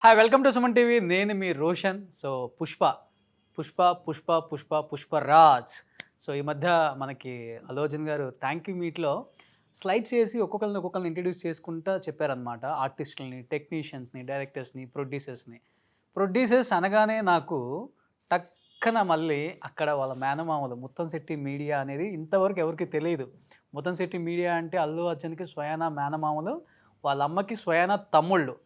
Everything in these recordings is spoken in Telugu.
Hi! Welcome to Suman TV. నేను మీ రోషన్. సో, 'పుష్పరాజ్'. సో, ఈ మధ్య మనకి అల్లు అర్జున్ గారు థ్యాంక్ యూ మీట్‌లో స్లైడ్స్ ఏసి ఒక్కొక్కళ్ళని ఇంట్రొడ్యూస్ చేసుకుంటా చెప్పారనమాట. ఆర్టిస్టులని, టెక్నీషియన్స్‌ని, డైరెక్టర్స్‌ని, ప్రొడ్యూసర్స్‌ని. ప్రొడ్యూసర్స్ అనగానే నాకు టక్కన మళ్ళీ అక్కడ వాళ్ళ మేనమామలు 'ముత్తంశెట్టి మీడియా' అనేది ఇంతవరకు ఎవరికీ తెలీదు. 'ముత్తంశెట్టి మీడియా' అంటే అల్లు అర్జున్‌కి స్వయానా మేనమామలు, వాళ్ళ అమ్మకి స్వయానా తమ్ముళ్ళు.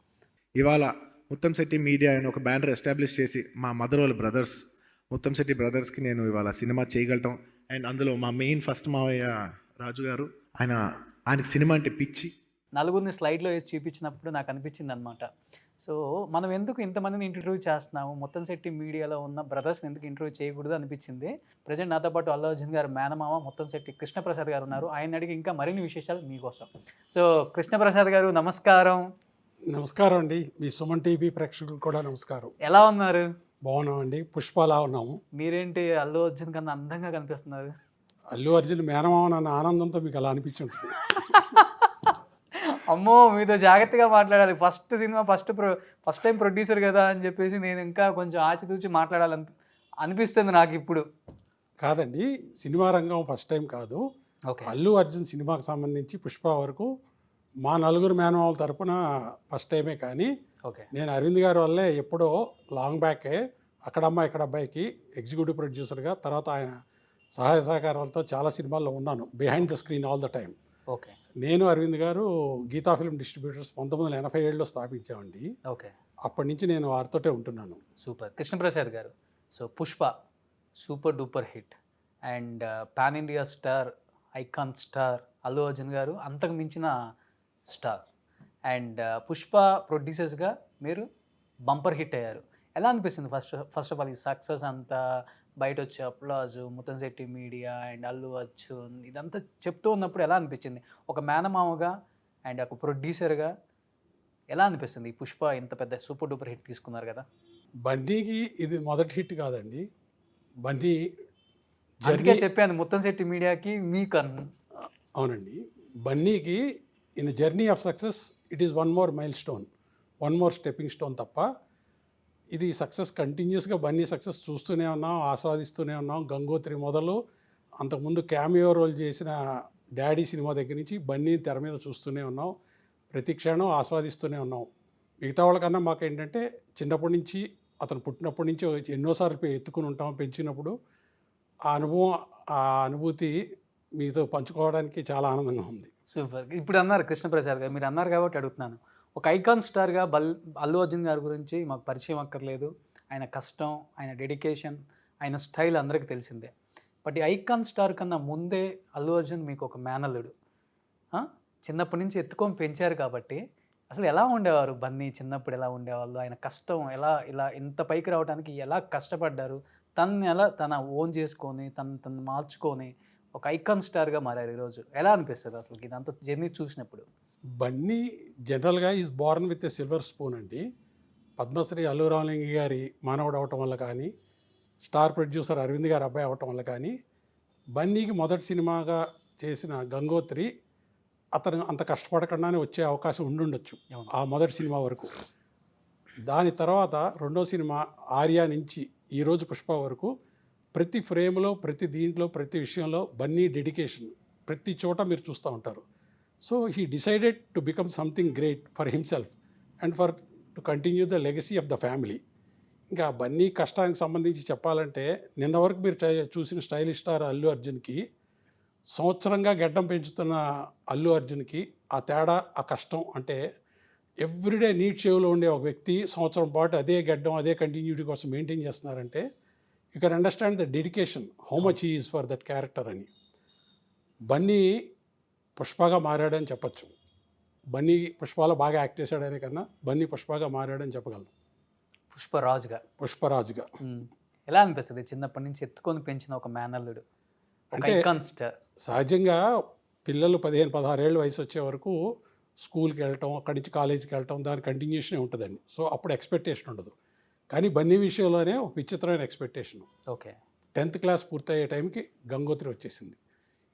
ఇవాళ ముత్తంశెట్టి మీడియా అని ఒక బ్యానర్ ఎస్టాబ్లిష్ చేసి మా మదర్ వాళ్ళ బ్రదర్స్ ముత్తంశెట్టి బ్రదర్స్కి నేను ఇవాళ సినిమా చేయగలటం. అండ్ అందులో మా మెయిన్ ఫస్ట్ మావయ్య రాజు గారు, ఆయనకి సినిమా అంటే పిచ్చి. నలుగురిని స్లైడ్‌లో ఏసి చూపించినప్పుడు నాకనిపించిందనమాట. సో, మనం ఎందుకు ఇంతమందిని ఇంటర్వ్యూ చేస్తున్నాము, ముత్తంశెట్టి మీడియాలో ఉన్న బ్రదర్స్‌ని ఎందుకు ఇంటర్వ్యూ చేయకూడదు అనిపించింది. ప్రెజెంట్ నాతో పాటు అల్లు అర్జున్ గారి మేనమామ ముత్తంశెట్టి కృష్ణప్రసాద్ గారు ఉన్నారు. ఆయన్ని అడిగి ఇంకా మరిన్ని విశేషాలు మీకోసం. సో, కృష్ణప్రసాద్ గారు నమస్కారం. నమస్కారం అండి. మీ సుమన్ టీవీ ప్రేక్షకులకు కూడా నమస్కారం. ఎలా ఉన్నారు? బాగున్నామండి. పుష్పలా ఉన్నాము. మీరేంటి అల్లు అర్జున్ కన్నా అందంగా కనిపిస్తున్నారు? అల్లు అర్జున్ మేనమామ అన్న ఆనందంతో మీకు అలా అనిపించి ఉంటుంది. అమ్మో! మీతో జాగ్రత్తగా మాట్లాడాలి. First cinema first time producer గదా అని చెప్పేసి నేను ఇంకా కొంచెం ఆచితూచి అనిపిస్తుంది నాకిప్పుడు. కాదండి, సినిమా రంగం ఫస్ట్ టైం కాదు. ఓకే. అల్లు అర్జున్ సినిమాకి సంబంధించి పుష్ప వరకు మా నలుగురు మేనమామల తరపున ఫస్ట్ టైమే. కానీ ఓకే. నేను అరవింద్ గారి వల్లే ఎప్పుడో లాంగ్ బ్యాకే అక్కడమ్మ ఇక్కడ అబ్బాయికి ఎగ్జిక్యూటివ్ ప్రొడ్యూసర్గా, తర్వాత ఆయన సహాయ సహకారాలతో చాలా సినిమాల్లో ఉన్నాను. Behind the screen all the time. Okay. నేను అరవింద్ గారు గీతా ఫిల్మ్ డిస్ట్రిబ్యూటర్స్ 1987లో స్థాపించామండి. ఓకే. అప్పటి నుంచి నేను వారితోటే ఉంటున్నాను. సూపర్. కృష్ణప్రసాద్ గారు. So, 'Pushpa' super duper hit and pan India star, icon star Allu Arjun గారు అంతకు మించిన స్టార్. అండ్ 'పుష్ప' ప్రొడ్యూసర్స్‌గా మీరు బంపర్ హిట్ అయ్యారు. ఎలా అనిపిస్తుంది ఫస్ట్ ఆఫ్ ఆల్ ఈ సక్సెస్ అంతా, బయటొచ్చే అప్లాజు, ముత్తంశెట్టి మీడియా అండ్ అల్లు అర్జున్ ఇదంతా చెప్తూ ఉన్నప్పుడు ఎలా అనిపించింది? ఒక మేనమామగా అండ్ ఒక ప్రొడ్యూసర్‌గా ఎలా అనిపిస్తుంది? ఈ 'పుష్ప' ఇంత పెద్ద సూపర్ డూపర్ హిట్ తీసుకున్నారు కదా! బన్నీకి ఇది మొదటి హిట్ కాదండి. బన్నీ అందుకే జర్నీ చెప్పాను ముత్తంశెట్టి మీడియాకి అవునండి. బన్నీకి in journey of success it is one more milestone, one more stepping stone తప్ప ఇది సక్సెస్ కంటిన్యూస్గా బన్నీ సక్సెస్ చూస్తూనే ఉన్నాం, ఆస్వాదిస్తూనే ఉన్నాం. గంగోత్రి మొదలు అంతకుముందు క్యామియో రోల్ చేసిన డాడీ సినిమా దగ్గర నుంచి బన్నీ తెర మీద చూస్తూనే ఉన్నాం. ప్రతి క్షణం ఆస్వాదిస్తూనే ఉన్నాం. మిగతా వాళ్ళకన్నా మాకేంటంటే చిన్నప్పటి నుంచి, అతను పుట్టినప్పటి నుంచి ఎన్నోసార్లు ఎత్తుకుని ఉంటాం పెంచినప్పుడు. ఆ అనుభవం, ఆ అనుభూతి మీతో పంచుకోవడానికి చాలా ఆనందంగా ఉంది. సూపర్. ఇప్పుడు అన్నారు కృష్ణప్రసాద్ గారు. మీరు అన్నారు కాబట్టి అడుగుతున్నాను. ఒక ఐకాన్ స్టార్‌గా అల్లు అర్జున్ గారి గురించి మాకు పరిచయం అక్కర్లేదు. ఆయన కష్టం, ఆయన డెడికేషన్, ఆయన స్టైల్ అందరికీ తెలిసిందే. బట్ ఈ ఐకాన్ స్టార్ కన్నా ముందే అల్లు అర్జున్ మీకు ఒక మేనల్లుడు. ఆ! చిన్నప్పటి నుంచి ఎత్తుకొని పెంచారు కాబట్టి అసలు ఎలా ఉండేవారు బన్నీ చిన్నప్పుడు ఎలా ఉండేవాళ్ళు? ఆయన కష్టం ఇలా ఇంత పైకి రావడానికి ఎలా కష్టపడ్డారు? తనని ఎలా ఓన్ చేసుకొని, తనని మార్చుకొని ఒక ఐకాన్ స్టార్‌గా మారారు ఈరోజు. ఎలా అనిపిస్తది అసలకి ఇదంతా జర్నీ చూసినప్పుడు? బన్నీ జనరల్గా is Born with a silver spoon అండి. పద్మశ్రీ అల్లు రామలింగ గారి మానవుడు అవటం వల్ల కానీ, స్టార్ ప్రొడ్యూసర్ అరవింద్ గారి అబ్బాయి అవటం వల్ల కానీ, బన్నీకి మొదటి సినిమాగా చేసిన గంగోత్రి అతను అంత కష్టపడకుండానే వచ్చే అవకాశం ఉండుండొచ్చు అవును. ఆ మొదటి సినిమా వరకు. దాని తర్వాత రెండో సినిమా ఆర్య నుంచి ఈరోజు పుష్ప వరకు ప్రతి ఫ్రేమ్లో, ప్రతి దీంట్లో, ప్రతి విషయంలో బన్నీ డెడికేషన్ ప్రతి చోట మీరు చూస్తూ ఉంటారు. So he decided to become something great for himself and for to continue the legacy of the family. ఇంకా బన్నీ కష్టానికి సంబంధించి చెప్పాలంటే నిన్న వరకు మీరు చూసిన స్టైలిష్ స్టార్ అల్లు అర్జున్కి, సంవత్సరంగా గెడ్డం పెంచుతున్న అల్లు అర్జున్కి ఆ తేడా, ఆ కష్టం అంటే ఎవ్రీడే నీట్ షేవ్లో ఉండే ఒక వ్యక్తి సంవత్సరం పాటు అదే గెడ్డం, అదే కంటిన్యూటీ కోసం మెయింటైన్ చేస్తున్నారంటే you can understand the dedication how much he is for that character అని. బన్నీ పుష్పగా మారాడని చెప్పచ్చు. బన్నీ పుష్పలో బాగా యాక్ట్ చేశాడనే కన్నా బన్నీ పుష్పగా మారాడని చెప్పగలను. 'పుష్పరాజు'గా. పుష్పరాజుగా ఎలా అనిపిస్తది చిన్నప్పటి నుంచి ఎత్తుకొని పెంచిన ఒక మేనల్లుడు, ఒక అంటే ఐకాన్ స్టార్? సహజంగా పిల్లలు 15-16 ఏళ్ళ వయసు వచ్చే వరకు స్కూల్కి వెళ్ళటం, అక్కడి నుంచి కాలేజీకి వెళ్ళటం, దాని కంటిన్యూషనే ఉంటుందండి. సో అప్పుడు ఎక్స్పెక్టేషన్ ఉండదు. కానీ బన్నీ విషయంలోనే ఒక విచిత్రమైన ఎక్స్పెక్టేషను. ఓకే. 10th క్లాస్ పూర్తయ్యే టైంకి గంగోత్రి వచ్చేసింది.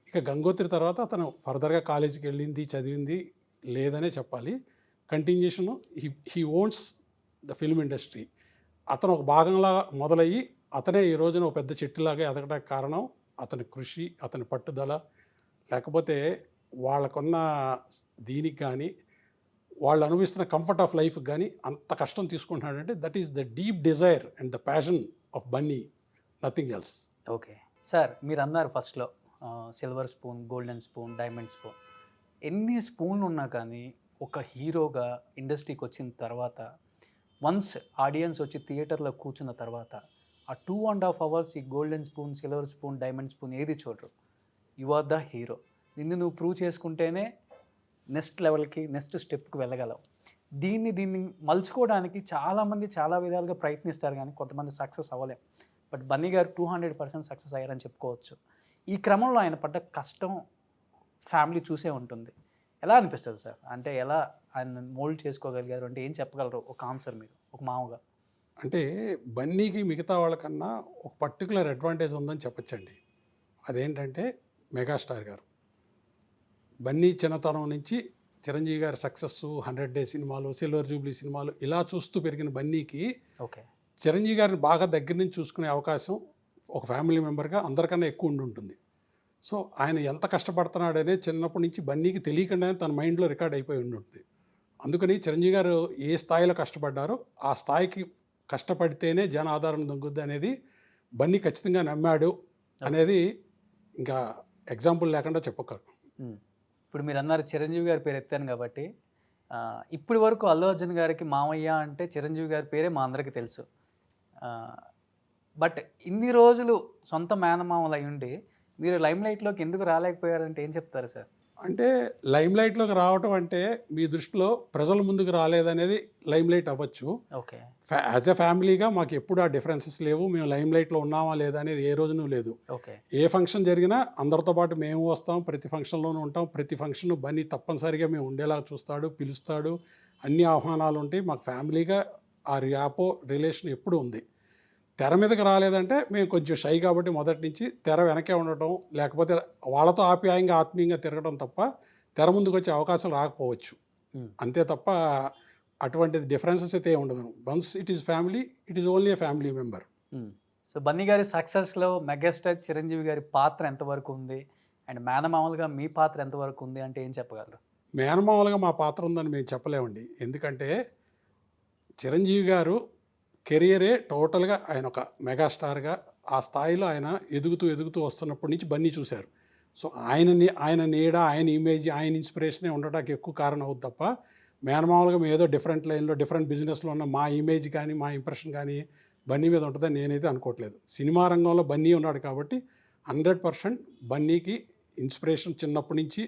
ఇక గంగోత్రి తర్వాత అతను ఫర్దర్గా కాలేజీకి వెళ్ళింది, చదివింది లేదనే చెప్పాలి. Continuation he owns the film industry. అతను ఒక భాగంలా మొదలయ్యి అతనే ఈ రోజున ఒక పెద్ద చెట్టులాగా ఎదగడానికి కారణం అతని కృషి, అతని పట్టుదల. లేకపోతే వాళ్ళకున్న దీనికి కానీ, వాళ్ళు అనుభవిస్తున్న కంఫర్ట్ ఆఫ్ లైఫ్కి కానీ అంత కష్టం తీసుకుంటున్నాడంటే that is the deep desire and the passion of Bunny, nothing else. Okay. Sir మీరు అన్నారు ఫస్ట్‌లో silver spoon, golden spoon, diamond spoon. ఎన్ని స్పూన్లు ఉన్నా కానీ ఒక హీరోగా ఇండస్ట్రీకి వచ్చిన తర్వాత వన్స్ ఆడియన్స్ వచ్చి థియేటర్‌లో కూర్చున్న తర్వాత ఆ 2.5 అవర్స్ ఈ golden spoon, silver spoon, diamond spoon ఏది చూడరు. You are the hero. నిన్ను నువ్వు ప్రూవ్ చేసుకుంటేనే నెక్స్ట్ లెవెల్‌కి, నెక్స్ట్ స్టెప్‌కి వెళ్ళగలవు. దీన్ని మలుచుకోవడానికి చాలామంది చాలా విధాలుగా ప్రయత్నిస్తారు కానీ కొంతమంది సక్సెస్ అవ్వలేం. బట్ బన్నీ గారు 200% సక్సెస్ అయ్యారని చెప్పుకోవచ్చు. ఈ క్రమంలో ఆయన పడ్డ కష్టం ఫ్యామిలీ చూసే ఉంటుంది. ఎలా అనిపిస్తుంది సార్? అంటే ఎలా ఆయన మోల్డ్ చేసుకోగలిగారు అంటే ఏం చెప్పగలరు ఒక ఆన్సర్ మీరు ఒక మామూలుగా? అంటే బన్నీకి మిగతా వాళ్ళకన్నా ఒక పర్టికులర్ అడ్వాంటేజ్ ఉందని చెప్పొచ్చండి. అదేంటంటే మెగాస్టార్ గారు. బన్నీ చిన్నతనం నుంచి చిరంజీవి గారి సక్సెస్, 100 డే సినిమాలు, సిల్వర్ జూబ్లీ సినిమాలు ఇలా చూస్తూ పెరిగిన బన్నీకి ఓకే. చిరంజీవి గారిని బాగా దగ్గర నుంచి చూసుకునే అవకాశం ఒక ఫ్యామిలీ మెంబర్గా అందరికన్నా ఎక్కువ ఉంటుంది. సో ఆయన ఎంత కష్టపడుతున్నాడనే చిన్నప్పటి నుంచి బన్నీకి తెలియకుండానే తన మైండ్లో రికార్డ్ అయిపోయి ఉంటుంది. అందుకని చిరంజీవి గారు ఏ స్థాయిలో కష్టపడ్డారో ఆ స్థాయికి కష్టపడితేనే జన ఆదరణ దొంగుద్ది అనేది బన్నీ ఖచ్చితంగా నమ్మాడు అనేది ఇంకా ఎగ్జాంపుల్ లేకుండా చెప్పగలరు. ఇప్పుడు మీరు అన్నారు చిరంజీవి గారి పేరు ఎత్తాను కాబట్టి ఇప్పటి వరకు అల్లు అర్జున్ గారికి మామయ్య అంటే చిరంజీవి గారి పేరే మా అందరికీ తెలుసు. బట్ ఇన్ని రోజులు సొంత మేనమామలు అయి ఉండి మీరు లైమ్ లైట్లోకి ఎందుకు రాలేకపోయారంటే ఏం చెప్తారు సార్? అంటే లైమ్ లైట్లోకి రావటం అంటే మీ దృష్టిలో ప్రజల ముందుకు రాలేదనేది లైమ్ లైట్ అవ్వచ్చు. ఓకే. యాజ్ ఎ ఫ్యామిలీగా మాకు ఎప్పుడు ఆ డిఫరెన్సెస్ లేవు. మేము లైమ్ లైట్లో ఉన్నామా లేదా అనేది ఏ రోజునూ లేదు. ఓకే. ఏ ఫంక్షన్ జరిగినా అందరితో పాటు మేము వస్తాం, ప్రతి ఫంక్షన్లోనూ ఉంటాం. ప్రతి ఫంక్షన్ బన్నీ తప్పనిసరిగా మేము ఉండేలా చూస్తాడు, పిలుస్తాడు. అన్ని ఆహ్వానాలు ఉంటాయి. మాకు ఫ్యామిలీగా ఆ ర్యాపో రిలేషన్ ఎప్పుడు ఉంది. తెర మీదకి రాలేదంటే మేము కొంచెం షై కాబట్టి మొదటి నుంచి తెర వెనకే ఉండటం, లేకపోతే వాళ్ళతో ఆప్యాయంగా ఆత్మీయంగా తిరగడం తప్ప తెర ముందుకు వచ్చే అవకాశం రాకపోవచ్చు. అంతే తప్ప అటువంటి డిఫరెన్సెస్ అయితే ఉండదు. Once it is family, it is only A family member. So Bunny గారి సక్సెస్లో మెగాస్టార్ చిరంజీవి గారి పాత్ర ఎంతవరకు ఉంది అండ్ మేనమామలుగా మీ పాత్ర ఎంతవరకు ఉంది అంటే ఏం చెప్పగలరు? మేనమామలుగా మా పాత్ర ఉందని మేము చెప్పలేమండి. ఎందుకంటే చిరంజీవి గారు కెరియరే టోటల్గా ఆయన ఒక మెగాస్టార్గా ఆ స్థాయిలో ఆయన ఎదుగుతూ వస్తున్నప్పటి నుంచి బన్నీ చూశారు. సో ఆయన నీడ, ఆయన ఇమేజ్, ఆయన ఇన్స్పిరేషనే ఉండటానికి ఎక్కువ కారణం అవుతుంది తప్ప మేనమామలుగా మేము ఏదో డిఫరెంట్ లైన్లో డిఫరెంట్ బిజినెస్లో ఉన్న మా ఇమేజ్ కానీ మా ఇంప్రెషన్ కానీ బన్నీ మీద ఉంటుందని నేనైతే అనుకోవట్లేదు. సినిమా రంగంలో బన్నీ ఉన్నాడు కాబట్టి 100% బన్నీకి ఇన్స్పిరేషన్ చిన్నప్పటి నుంచి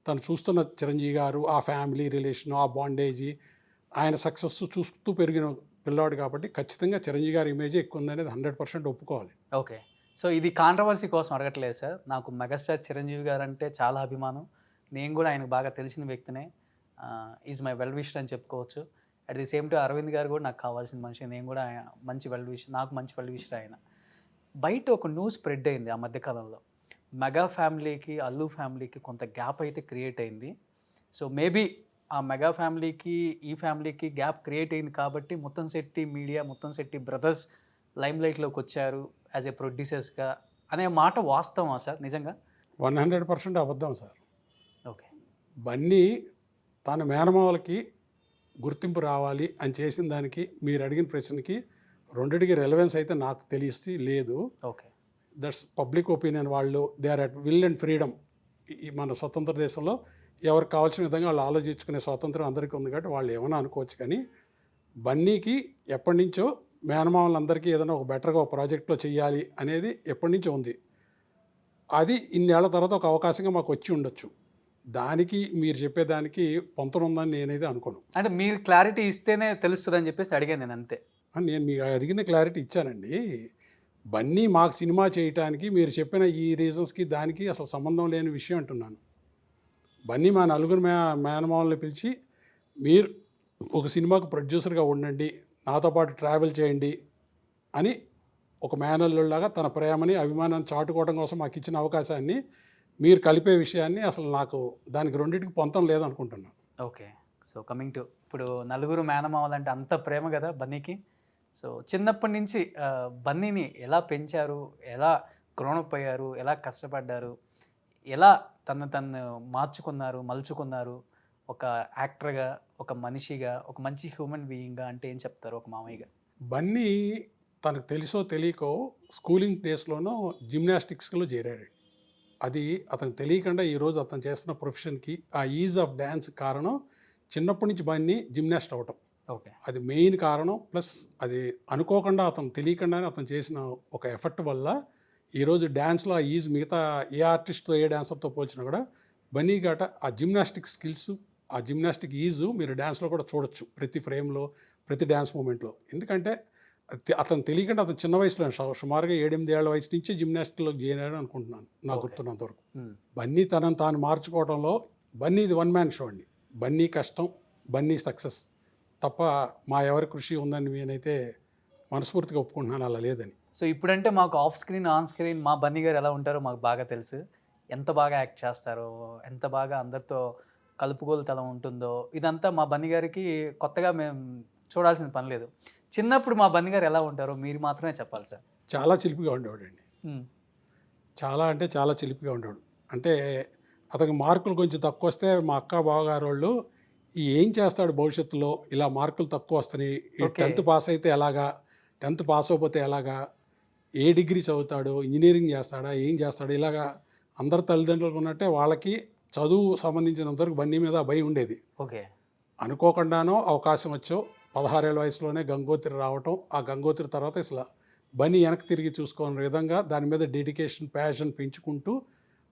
తను చూస్తున్న చిరంజీవి గారు, ఆ ఫ్యామిలీ రిలేషను, ఆ బాండేజీ, ఆయన సక్సెస్ చూస్తూ పెరిగిన పిల్లవాడు కాబట్టి ఖచ్చితంగా చిరంజీవి గారి ఇమేజే ఎక్కువ ఉందనేది 100% ఒప్పుకోవాలి. ఓకే. సో ఇది కాంట్రవర్సీ కోసం అడగట్లేదు సార్. నాకు మెగాస్టార్ చిరంజీవి గారు అంటే చాలా అభిమానం. నేను కూడా ఆయనకు బాగా తెలిసిన వ్యక్తినే. ఈజ్ మై వెల్ విషర్ అని చెప్పుకోవచ్చు. At the same time Arvind garu కూడా నాకు కావాల్సిన మనిషి. నేను కూడా మంచి వెల్ విషర్, నాకు మంచి వెల్ విషర్ ఆయన. బయట ఒక న్యూస్ స్ప్రెడ్ అయింది ఆ మధ్యకాలంలో. మెగా ఫ్యామిలీకి, అల్లు ఫ్యామిలీకి కొంత గ్యాప్ అయితే క్రియేట్ అయింది. సో మేబీ ఆ మెగా ఫ్యామిలీకి, ఈ ఫ్యామిలీకి గ్యాప్ క్రియేట్ అయింది కాబట్టి Muttamsetti media, Muttamsetti brothers lime లైట్లోకి వచ్చారు యాజ్ ఏ ప్రొడ్యూసర్స్గా అనే మాట వాస్తవమా సార్ నిజంగా? 100% అబద్ధం సార్. ఓకే. బన్నీ తన మేనమావలకి గుర్తింపు రావాలి అని చేసిన దానికి మీరు అడిగిన ప్రశ్నకి రెండిటికి రెలవెన్స్ అయితే నాకు తెలిసి లేదు. ఓకే. That's public opinion. వాళ్ళు they are at will and freedom. ఈ మన స్వతంత్ర దేశంలో ఎవరికి కావాల్సిన విధంగా వాళ్ళు ఆలోచించుకునే స్వాతంత్రం అందరికీ ఉంది కాబట్టి వాళ్ళు ఏమైనా అనుకోవచ్చు. కానీ బన్నీకి ఎప్పటి నుంచో మేనమామలందరికీ ఏదైనా ఒక బెటర్గా ఒక ప్రాజెక్ట్లో చేయాలి అనేది ఎప్పటి నుంచో ఉంది. అది ఇన్నేళ్ల తర్వాత ఒక అవకాశంగా మాకు వచ్చి ఉండొచ్చు. దానికి మీరు చెప్పేదానికి పొంతన ఉందని నేనైతే అనుకోను. అంటే మీరు క్లారిటీ ఇస్తేనే తెలుస్తుందని చెప్పేసి అడిగాను నేను అంతే. నేను మీకు అడిగిన క్లారిటీ ఇచ్చానండి. బన్నీ మాకు సినిమా చేయటానికి మీరు చెప్పిన ఈ రీజన్స్కి దానికి అసలు సంబంధం లేని విషయం అంటున్నాను. బన్నీ మా నలుగురు మేనమామల్ని పిలిచి మీరు ఒక సినిమాకు ప్రొడ్యూసర్గా ఉండండి, నాతో పాటు ట్రావెల్ చేయండి అని ఒక మేనల్లులాగా తన ప్రేమని, అభిమానాన్ని చాటుకోవడం కోసం మాకు ఇచ్చిన అవకాశాన్ని మీరు కలిపే విషయాన్ని అసలు నాకు దానికి రెండింటికి పొంతం లేదనుకుంటున్నాను. ఓకే. సో కమింగ్ టు ఇప్పుడు నలుగురు మేనమామలంటే అంత ప్రేమ కదా బన్నీకి. సో చిన్నప్పటి నుంచి బన్నీని ఎలా పెంచారు, ఎలా గ్రోనప్ అయ్యారు, ఎలా కష్టపడ్డారు, ఎలా తను మార్చుకున్నారు, మలుచుకున్నారు ఒక యాక్టర్గా, ఒక మనిషిగా, ఒక మంచి హ్యూమన్ బీయింగ్గా అంటే ఏం చెప్తారు ఒక మామయ్యగా? బన్నీ తనకు తెలుసో తెలియకో స్కూలింగ్ డేస్లోనో జిమ్నాస్టిక్స్లో చేరాడు. అది అతనికి తెలియకుండా ఈరోజు అతను చేస్తున్న ప్రొఫెషన్కి ఆ ఈజ్ ఆఫ్ డ్యాన్స్ కారణం చిన్నప్పటి నుంచి బన్నీ జిమ్నాస్ట్ అవటం. ఓకే. అది మెయిన్ కారణం. ప్లస్ అది అనుకోకుండా అతను తెలియకుండానే అతను చేసిన ఒక ఎఫర్ట్ వల్ల ఈరోజు డ్యాన్స్లో ఆ ఈజ్ మిగతా ఏ ఆర్టిస్ట్తో ఏ డాన్సర్తో పోల్చినా కూడా బన్నీ గట ఆ జిమ్నాస్టిక్ స్కిల్స్, ఆ జిమ్నాస్టిక్ ఈజు మీరు డ్యాన్స్లో కూడా చూడొచ్చు. ప్రతి ఫ్రేమ్లో, ప్రతి డ్యాన్స్ మూమెంట్లో. ఎందుకంటే అతను తెలియకుండా అతను చిన్న వయసులో సుమారుగా 7-8 ఏళ్ల వయసు నుంచి జిమ్నాస్టిక్లోకి చేరాడు అనుకుంటున్నాను నాకు గుర్తున్నంతవరకు. బన్నీ తనను తాను మార్చుకోవడంలో బన్నీది వన్ మ్యాన్ షో అండి. బన్నీ కష్టం, బన్నీ సక్సెస్ తప్ప మా ఎవరి కృషి ఉందని నేనైతే మనస్ఫూర్తిగా ఒప్పుకుంటున్నాను, అలా లేదని. సో ఇప్పుడంటే మాకు ఆఫ్ స్క్రీన్, ఆన్ స్క్రీన్ మా బన్నీ గారు ఎలా ఉంటారో మాకు బాగా తెలుసు. ఎంత బాగా యాక్ట్ చేస్తారో, ఎంత బాగా అందరితో కలుపుగోలుతనం ఉంటుందో, ఇదంతా మా బన్నీ గారికి కొత్తగా మేము చూడాల్సిన పని లేదు. చిన్నప్పుడు మా బన్నీ గారు ఎలా ఉంటారో మీరు మాత్రమే చెప్పాలి సార్. చాలా చిలిపిగా ఉండేవాడండి. చాలా అంటే చాలా చిలిపిగా ఉండేవాడు. అంటే అతనికి మార్కులు కొంచెం తక్కువ వస్తే మా అక్క బావగారు వాళ్ళు ఏం చేస్తాడు భవిష్యత్తులో, ఇలా మార్కులు తక్కువ వస్తున్నాయి, ఈ 10th పాస్ అయితే ఎలాగా, 10th పాస్ అయిపోతే ఎలాగా, ఏ డిగ్రీ చదువుతాడు, ఇంజనీరింగ్ చేస్తాడా, ఏం చేస్తాడు, ఇలాగా అందరు తల్లిదండ్రులకు ఉన్నట్టే వాళ్ళకి చదువు సంబంధించినంతవరకు బన్నీ మీద భయం ఉండేది. ఓకే. అనుకోకుండానో అవకాశం వచ్చో 16 ఏళ్ళ వయసులోనే గంగోత్రి రావటం, ఆ గంగోత్రి తర్వాత అసలు బన్నీ వెనక్కి తిరిగి చూసుకోని విధంగా దాని మీద డెడికేషన్, ప్యాషన్ పెంచుకుంటూ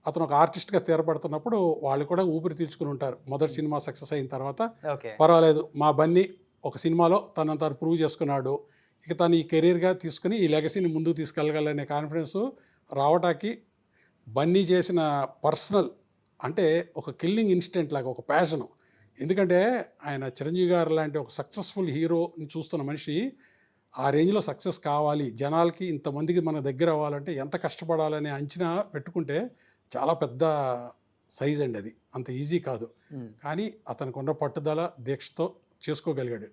అతను ఒక ఆర్టిస్ట్గా స్థిరపడుతున్నప్పుడు వాళ్ళు కూడా ఊపిరి తీర్చుకుని ఉంటారు. మొదటి సినిమా సక్సెస్ అయిన తర్వాత పర్వాలేదు మా బన్నీ ఒక సినిమాలో తనను తాను ప్రూవ్ చేసుకున్నాడు, ఇక తను ఈ కెరీర్గా తీసుకుని ఈ లెగసీని ముందుకు తీసుకెళ్ళగలనే కాన్ఫిడెన్స్ రావటానికి బన్నీ చేసిన పర్సనల్ అంటే ఒక కిల్లింగ్ ఇన్స్టెంట్ లాగా ఒక ప్యాషను. ఎందుకంటే ఆయన చిరంజీవి గారు లాంటి ఒక సక్సెస్ఫుల్ హీరోని చూస్తున్న మనిషి ఆ రేంజ్లో సక్సెస్ కావాలి, జనాలకి ఇంతమందికి మన దగ్గర అవ్వాలంటే ఎంత కష్టపడాలనే అంచనా పెట్టుకుంటే చాలా పెద్ద సైజ్ అండి. అది అంత ఈజీ కాదు. కానీ అతనికి ఉన్న పట్టుదల, దీక్షతో చేసుకోగలిగాడు.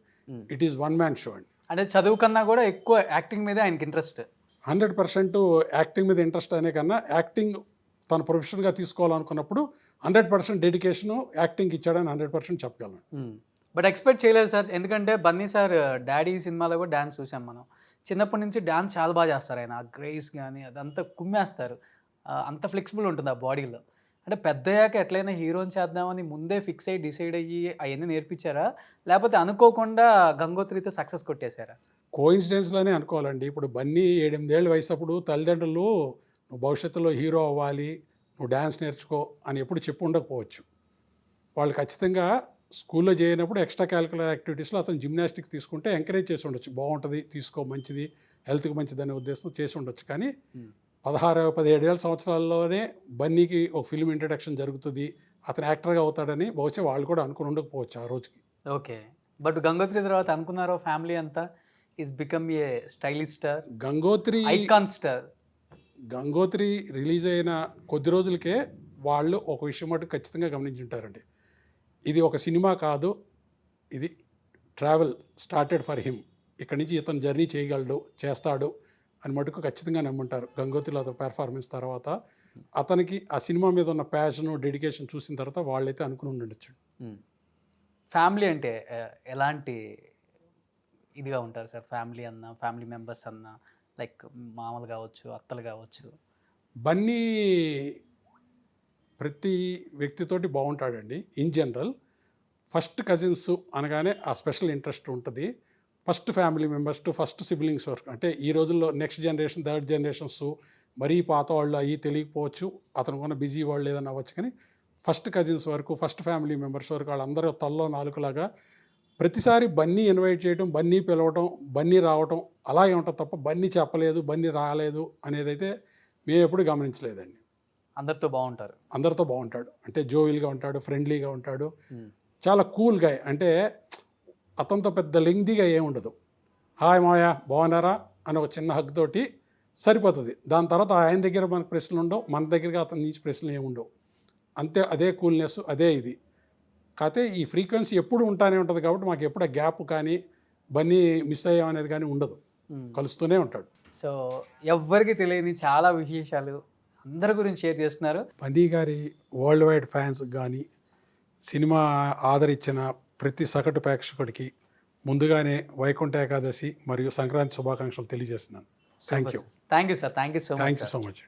It is one man show అండి. అంటే చదువు కన్నా కూడా ఎక్కువ యాక్టింగ్ మీద ఆయనకి ఇంట్రెస్ట్. 100% యాక్టింగ్ మీద ఇంట్రెస్ట్ అనే కన్నా యాక్టింగ్ తన ప్రొఫెషన్గా తీసుకోవాలనుకున్నప్పుడు 100% డెడికేషను యాక్టింగ్కి ఇచ్చాడని 100% చెప్పగలను. బట్ ఎక్స్పెక్ట్ చేయలేదు సార్. ఎందుకంటే బన్నీ సార్ డాడీ సినిమాలో కూడా డ్యాన్స్ చూసాం మనం. చిన్నప్పటి నుంచి డ్యాన్స్ చాలా బాగా చేస్తారు ఆయన. ఆ గ్రేస్ కానీ అదంతా కుమ్మేస్తారు. అంత ఫ్లెక్సిబుల్ ఉంటుంది ఆ బాడీలో. అంటే పెద్దయ్యాక ఎట్లయినా హీరోని చేద్దామని ముందే ఫిక్స్ అయ్యి డిసైడ్ అయ్యి అవన్నీ నేర్పించారా, లేకపోతే అనుకోకుండా గంగోత్రితో సక్సెస్ కొట్టేశారా? కోయిన్సిడెన్స్లోనే అనుకోవాలండి. ఇప్పుడు బన్నీ 7-8 ఏళ్ళ వయసు అప్పుడు తల్లిదండ్రులు నువ్వు భవిష్యత్తులో హీరో అవ్వాలి, నువ్వు డ్యాన్స్ నేర్చుకో అని ఎప్పుడు చెప్పు ఉండకపోవచ్చు. వాళ్ళు ఖచ్చితంగా స్కూల్లో చేయనప్పుడు ఎక్స్ట్రా క్యాలిక్యులర్ యాక్టివిటీస్లో అతను జిమ్నాస్టిక్స్ తీసుకుంటే ఎంకరేజ్ చేసి ఉండొచ్చు, బాగుంటుంది తీసుకో, మంచిది, హెల్త్కి మంచిది అనే ఉద్దేశం చేసి ఉండొచ్చు. కానీ 16-17 సంవత్సరాల్లోనే బన్నీకి ఒక ఫిల్మ్ ఇంట్రడక్షన్ జరుగుతుంది, అతను యాక్టర్గా అవుతాడని బహుశా వాళ్ళు కూడా అనుకుని ఉండకపోవచ్చు ఆ రోజుకి. ఓకే. బట్ గంగోత్రి తర్వాత అనుకున్నారో ఫ్యామిలీ అంతా is become a stylish star, Gangotri icon star. Gangotri release అయిన కొద్ది రోజులకే వాళ్ళు ఒక విషయం మటు ఖచ్చితంగా గమనించుంటారండి. ఇది ఒక సినిమా కాదు, ఇది ట్రావెల్ స్టార్టెడ్ ఫర్ హిమ్, ఇక్కడి నుంచి ఇతను జర్నీ చేయగలడు, చేస్తాడు అని మటుకు ఖచ్చితంగా నమ్ముంటారు. గంగోత్రిలో అతని పెర్ఫార్మెన్స్ తర్వాత అతనికి ఆ సినిమా మీద ఉన్న ప్యాషను, డెడికేషన్ చూసిన తర్వాత వాళ్ళైతే అనుకుని ఉండొచ్చు. ఫ్యామిలీ అంటే ఎలాంటి ఇదిగా ఉంటారు సార్? ఫ్యామిలీ అన్న, ఫ్యామిలీ మెంబర్స్ అన్న, లైక్ మామలు కావచ్చు, అత్తలు కావచ్చు. బన్నీ ప్రతి వ్యక్తితోటి బాగుంటాడండి. ఇన్ జనరల్ ఫస్ట్ కజిన్స్ అనగానే ఆ స్పెషల్ ఇంట్రెస్ట్ ఉంటుంది. First family members to first siblings వరకు, అంటే ఈ రోజుల్లో నెక్స్ట్ జనరేషన్, థర్డ్ జనరేషన్స్ మరీ పాత వాళ్ళు అవి తెలియకపోవచ్చు, అతను ఉన్న బిజీ వాళ్ళు ఏదైనా అవ్వచ్చు, కానీ ఫస్ట్ కజిన్స్ వరకు, ఫస్ట్ ఫ్యామిలీ మెంబర్స్ వరకు వాళ్ళందరూ తల్లో నాలుగులాగా ప్రతిసారి బన్నీ ఇన్వైట్ చేయడం, బన్నీ పిలవటం, బన్నీ రావటం అలాగే ఉంటుంది తప్ప బన్నీ చెప్పలేదు, బన్నీ రాలేదు అనేది అయితే మేము ఎప్పుడు గమనించలేదండి. అందరితో బాగుంటారు, అందరితో బాగుంటాడు. అంటే జోవిల్గా ఉంటాడు, ఫ్రెండ్లీగా ఉంటాడు, చాలా కూల్గా. అంటే అతనితో పెద్ద లెంగ్దీగా ఏముండదు. హాయ్ మాయా బాగున్నారా అని ఒక చిన్న హగ్ తోటి సరిపోతుంది. దాని తర్వాత ఆయన దగ్గర మనకు ప్రశ్నలు ఉండవు, మన దగ్గరగా అతని నుంచి ప్రశ్నలు ఏముండవు. అంతే, అదే కూల్నెస్, అదే ఇది. కాకపోతే ఈ ఫ్రీక్వెన్సీ ఎప్పుడు ఉంటానే ఉంటుంది కాబట్టి మాకు ఎప్పుడు ఆ గ్యాప్ కానీ బన్నీ మిస్ అయ్యాం అనేది కానీ ఉండదు, కలుస్తూనే ఉంటాడు. సో ఎవ్వరికి తెలియని చాలా విశేషాలు అందరి గురించి షేర్ చేస్తున్నారు. బన్నీ గారి వరల్డ్ వైడ్ ఫ్యాన్స్ కానీ సినిమా ఆదరించిన ప్రతి సగటు ప్రేక్షకుడికి ముందుగానే వైకుంఠ ఏకాదశి మరియు సంక్రాంతి శుభాకాంక్షలు తెలియజేస్తున్నాను. Thank you thank you sir, thank you so much. Thank you so much.